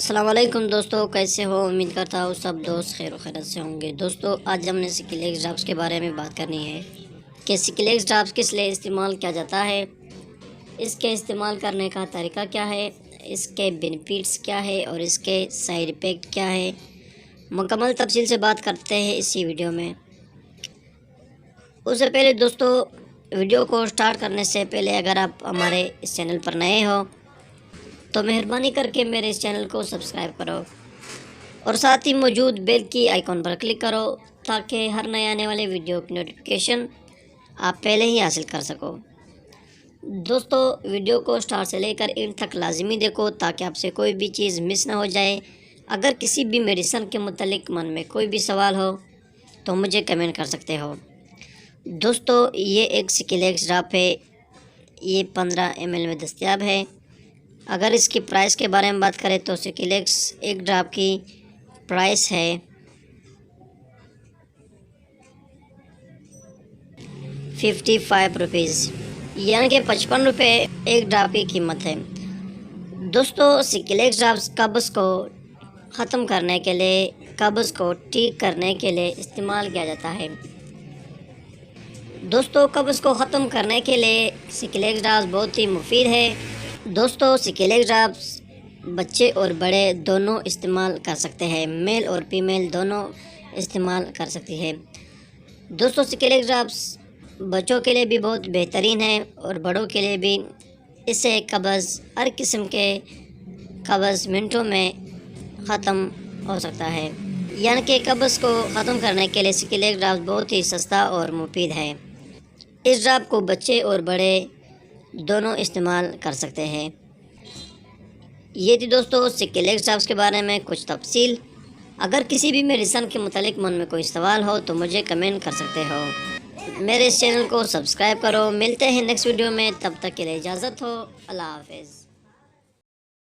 السلام علیکم دوستو، کیسے ہو؟ امید کرتا ہوں سب دوست خیر و خیرت سے ہوں گے۔ دوستو آج ہم نے سکلیکس ڈراپس کے بارے میں بات کرنی ہے کہ سکلیکس ڈراپس کس لیے استعمال کیا جاتا ہے، اس کے استعمال کرنے کا طریقہ کیا ہے، اس کے بینیفٹس کیا ہے اور اس کے سائیڈ ایفیکٹ کیا ہے، مکمل تفصیل سے بات کرتے ہیں اسی ویڈیو میں۔ اس سے پہلے دوستو ویڈیو کو سٹارٹ کرنے سے پہلے اگر آپ ہمارے اس چینل پر نئے ہو تو مہربانی کر کے میرے اس چینل کو سبسکرائب کرو اور ساتھ ہی موجود بیل کی آئیکن پر کلک کرو تاکہ ہر نئے آنے والے ویڈیو کی نوٹیفیکیشن آپ پہلے ہی حاصل کر سکو۔ دوستو ویڈیو کو سٹارٹ سے لے کر اینڈ تک لازمی دیکھو تاکہ آپ سے کوئی بھی چیز مس نہ ہو جائے۔ اگر کسی بھی میڈیسن کے متعلق من میں کوئی بھی سوال ہو تو مجھے کمنٹ کر سکتے ہو۔ دوستو یہ ایک سکلیکس ڈراپ ہے، یہ 15 ml میں دستیاب ہے۔ اگر اس کی پرائس کے بارے میں بات کریں تو سکلیکس ایک ڈراپ کی پرائس ہے 55 روپیز، یعنی کہ 55 روپے ایک ڈراپ کی قیمت ہے۔ دوستو سکلیکس ڈراپس قبض کو ختم کرنے کے لیے، قبض کو ٹھیک کرنے کے لیے استعمال کیا جاتا ہے۔ دوستو قبض کو ختم کرنے کے لیے سکلیکس ڈراپس بہت ہی مفید ہے۔ دوستو سکلیکس ڈراپس بچے اور بڑے دونوں استعمال کر سکتے ہیں، میل اور فیمیل دونوں استعمال کر سکتی ہے۔ دوستو سکلیکس ڈراپس بچوں کے لیے بھی بہت بہترین ہے اور بڑوں کے لیے بھی۔ اس سے قبض، ہر قسم کے قبض منٹوں میں ختم ہو سکتا ہے، یعنی کہ قبض کو ختم کرنے کے لیے سکلیکس ڈراپس بہت ہی سستا اور مفید ہے۔ اس ڈراپ کو بچے اور بڑے دونوں استعمال کر سکتے ہیں۔ یہ تھی دوستو سکلیکس ڈراپس کے بارے میں کچھ تفصیل۔ اگر کسی بھی میڈیسن کے متعلق من میں کوئی سوال ہو تو مجھے کمنٹ کر سکتے ہو۔ میرے اس چینل کو سبسکرائب کرو۔ ملتے ہیں نیکسٹ ویڈیو میں، تب تک کے لیے اجازت ہو۔ اللہ حافظ۔